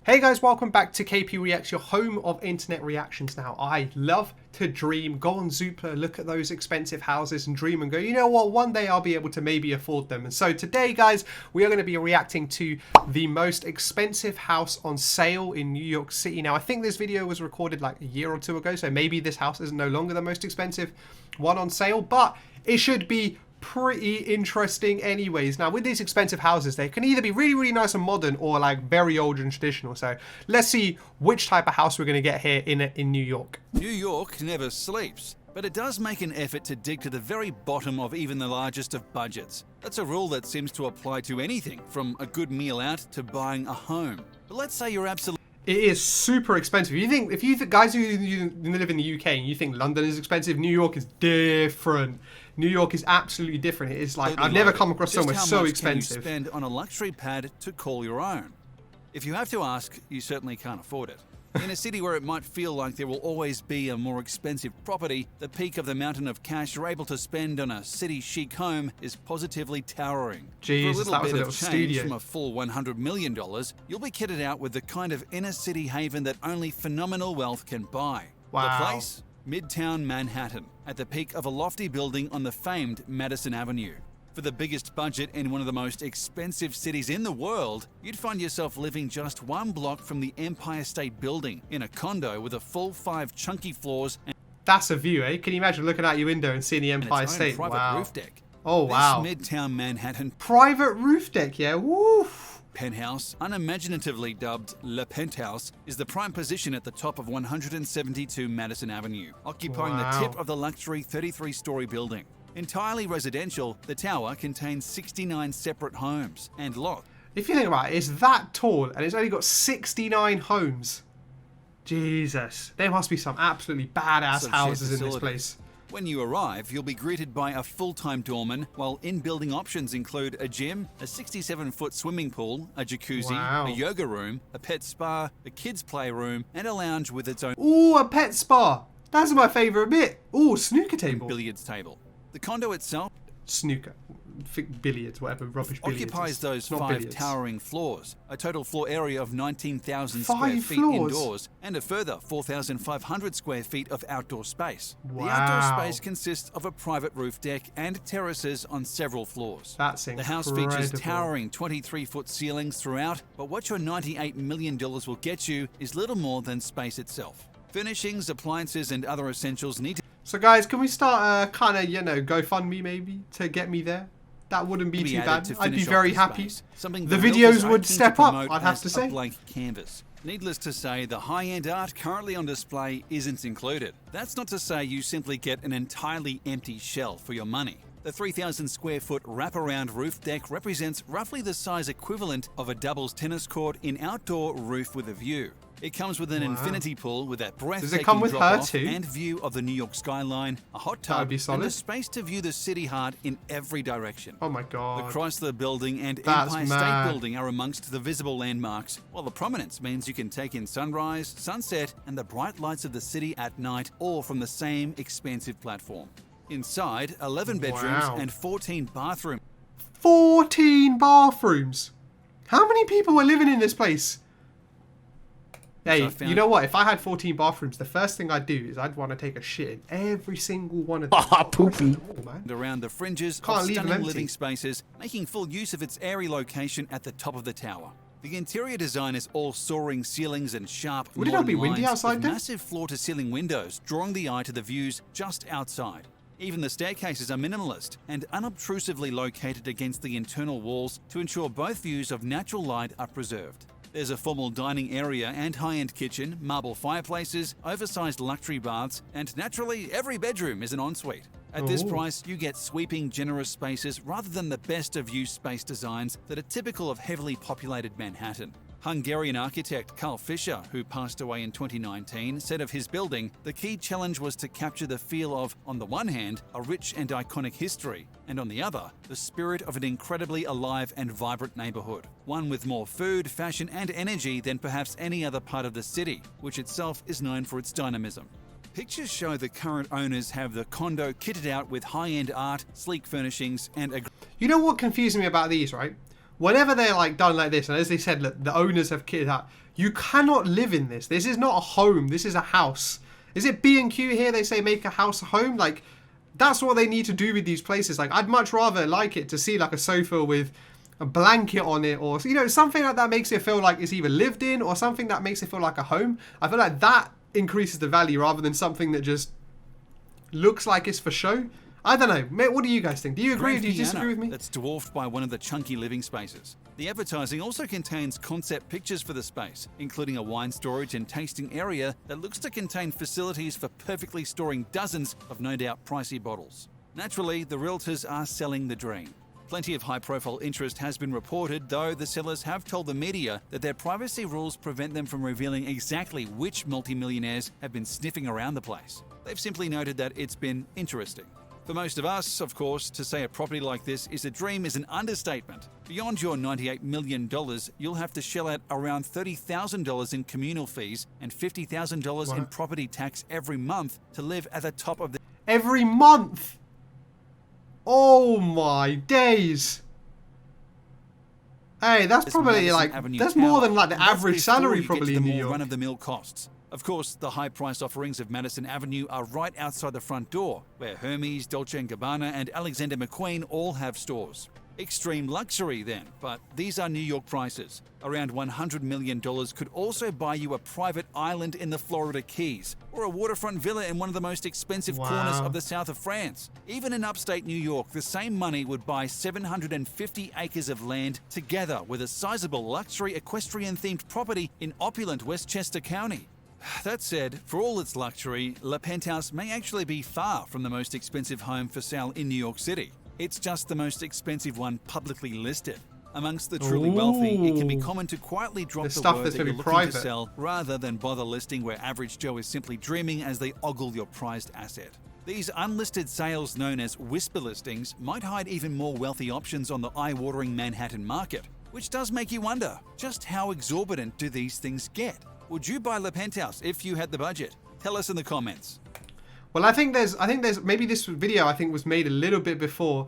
Hey guys, welcome back to KPReacts, your home of internet reactions. Now, I love to dream, go on Zoopla, look at those expensive houses and dream and go, you know what, one day I'll be able to maybe afford them. And so today, guys, we are going to be reacting to the most expensive house on sale in New York City. Now, I think this video was recorded like a year or two ago, so maybe this house is no longer the most expensive one on sale, but it should be pretty interesting anyways. Now with these expensive houses, they can either be really nice and modern or like very old and traditional. So let's see which type of house we're going to get here in New York. New York never sleeps, but it does make an effort to dig to the very bottom of even the largest of budgets. That's a rule that seems to apply to anything from a good meal out to buying a home. But let's say you're absolutely It is super expensive. If you guys who live in the UK and you think London is expensive, New York is different. New York is absolutely different. It is like I've never come across somewhere so expensive. Just how much can you spend on a luxury pad to call your own? If you have to ask, you certainly can't afford it. In a city where it might feel like there will always be a more expensive property, the peak of the mountain of cash you're able to spend on a city chic home is positively towering. Jesus, For a little bit of change studio. from a full $100 million, you'll be kitted out with the kind of inner city haven that only phenomenal wealth can buy. Wow. The place? Midtown Manhattan, at the peak of a lofty building on the famed Madison Avenue. For the biggest budget in one of the most expensive cities in the world, you'd find yourself living just one block from the Empire State Building in a condo with a full 5 chunky floors and That's a view, eh? Can you imagine looking out your window and seeing the Empire its own State? private Wow. roof deck. Oh wow. This Midtown Manhattan Private roof deck, yeah. Woo. penthouse, unimaginatively dubbed Le Penthouse, is the prime position at the top of 172 Madison Avenue, occupying Wow. the tip of the luxury 33-story building. Entirely residential, the tower contains 69 separate homes and lots. If you think about it, it's that tall and it's only got 69 homes. Jesus. There must be some absolutely badass of houses shared in this facilities. place. When you arrive, you'll be greeted by a full-time doorman, while in-building options include a gym, a 67-foot swimming pool, a jacuzzi, Wow. a yoga room, a pet spa, a kids' playroom, and a lounge with its own Ooh, a pet spa. That's my favourite bit. Ooh, snooker table. billiards table. The condo itself Snooker. Billiards, whatever rubbish billiards. occupies is. those It's not 5 billiards. towering floors, a total floor area of 19,000 5 square feet floors? indoors, and a further 4,500 square feet of outdoor space. Wow. The outdoor space consists of a private roof deck and terraces on several floors. That's The incredible. house features towering 23-foot ceilings throughout, but what your $98 million will get you is little more than space itself. Furnishings, appliances, and other essentials need to So guys, can we start kind of, GoFundMe maybe to get me there? That wouldn't be be too added bad. to I'd be finish off very the happy. space, something The that videos realtors are would keen to step up, promote I'd have as to say. a blank canvas. Needless to say, the high-end art currently on display isn't included. That's not to say you simply get an entirely empty shell for your money. The 3,000 square foot wraparound roof deck represents roughly the size equivalent of a doubles tennis court in outdoor roof with a view. It comes with an infinity pool with that breathtaking come with her drop-off too? and view of the New York skyline, a hot That would tub, be and solid. the space to view the city heart in every direction. Oh my The god. Chrysler Building and That's Empire mad. State Building are amongst the visible landmarks, while the prominence means you can take in sunrise, sunset, and the bright lights of the city at night, all from the same expansive platform. Inside, 11 bedrooms Wow. and 14 bathrooms 14 bathrooms. How many people were living in this place? Hey, found- you know what? If I had 14 bathrooms, the first thing I'd do is I'd want to take a shit in every single one of them. Poopy. Oh, man. around the fringes Can't of leave them stunning empty. living spaces, making full use of its airy location at the top of the tower. The interior design is all soaring ceilings and sharp Would it not be modern windy lines outside with then? massive floor-to-ceiling windows drawing the eye to the views just outside. Even the staircases are minimalist and unobtrusively located against the internal walls to ensure both views of natural light are preserved. There's a formal dining area and high-end kitchen, marble fireplaces, oversized luxury baths, and naturally, every bedroom is an ensuite. At this Ooh. price, you get sweeping, generous spaces rather than the best-of-use space designs that are typical of heavily populated Manhattan. Hungarian architect Carl Fischer, who passed away in 2019, said of his building, the key challenge was to capture the feel of, on the one hand, a rich and iconic history, and on the other, the spirit of an incredibly alive and vibrant neighborhood. One with more food, fashion, and energy than perhaps any other part of the city, which itself is known for its dynamism. Pictures show the current owners have the condo kitted out with high-end art, sleek furnishings, and a You know what confused me about these, right? whenever they're like done like this, and as they said, look, the owners have kitted out, you cannot live in this. This is not a home. This is a house. Is it B&Q here? They say make a house a home. Like, that's what they need to do with these places. Like, I'd much rather like it to see like a sofa with a blanket on it, or, you know, something like that makes it feel like it's either lived in or something that makes it feel like a home. I feel like that increases the value rather than something that just looks like it's for show. I don't know. Mate, what do you guys think? Do you agree or do you disagree with me? That's dwarfed by one of the chunky living spaces. The advertising also contains concept pictures for the space, including a wine storage and tasting area that looks to contain facilities for perfectly storing dozens of no doubt pricey bottles. Naturally, the realtors are selling the dream. Plenty of high-profile interest has been reported, though the sellers have told the media that their privacy rules prevent them from revealing exactly which multimillionaires have been sniffing around the place. They've simply noted that it's been interesting. For most of us, of course, to say a property like this is a dream is an understatement. Beyond your $98 million, you'll have to shell out around $30,000 in communal fees and $50,000 in property tax every month to live at the top of the... Every month? Oh my days. Hey, that's probably like, that's more than like the average salary probably in New York. Run-of-the-mill costs. Of course, the high-price offerings of Madison Avenue are right outside the front door, where Hermes, Dolce & Gabbana and Alexander McQueen all have stores. Extreme luxury then, but these are New York prices. Around $100 million could also buy you a private island in the Florida Keys, or a waterfront villa in one of the most expensive corners of the south of France. Even in upstate New York, the same money would buy 750 acres of land together with a sizable luxury equestrian-themed property in opulent Westchester County. That said, for all its luxury, La Penthouse may actually be far from the most expensive home for sale in New York City. It's just the most expensive one publicly listed. Amongst the truly wealthy, it can be common to quietly drop the word that you're looking to sell rather than bother listing where average Joe is simply dreaming as they ogle your prized asset. These unlisted sales known as whisper listings might hide even more wealthy options on the eye-watering Manhattan market, which does make you wonder, just how exorbitant do these things get? Would you buy La Penthouse if you had the budget? Tell us in the comments. Well, I think there's maybe this video I think was made a little bit before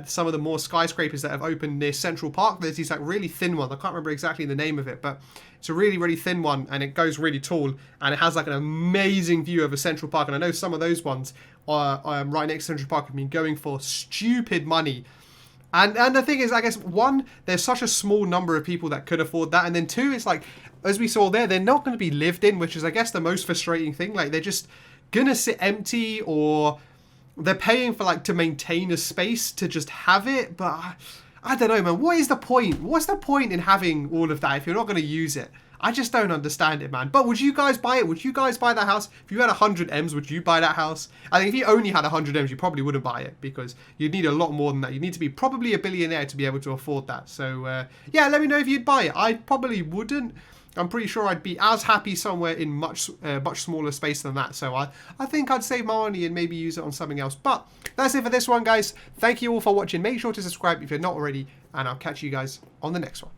some of the more skyscrapers that have opened near Central Park. There's these like really thin ones. I can't remember exactly the name of it, but it's a really, really thin one and it goes really tall and it has like an amazing view over Central Park. And I know some of those ones are right next to Central Park have been going for stupid money. And the thing is, I guess, one, there's such a small number of people that could afford that. And then two, it's like, as we saw there, they're not going to be lived in, which is, I guess, the most frustrating thing. Like, they're just going to sit empty, or they're paying for, like, to maintain a space to just have it. But I don't know, man. What is the point? What's the point in having all of that if you're not going to use it? I just don't understand it, man. But would you guys buy it? Would you guys buy that house? If you had 100 M's, would you buy that house? I think if you only had 100 M's, you probably wouldn't buy it because you'd need a lot more than that. You need to be probably a billionaire to be able to afford that. So, yeah, let me know if you'd buy it. I probably wouldn't. I'm pretty sure I'd be as happy somewhere in much smaller space than that. So I think I'd save my money and maybe use it on something else. But that's it for this one, guys. Thank you all for watching. Make sure to subscribe if you're not already. And I'll catch you guys on the next one.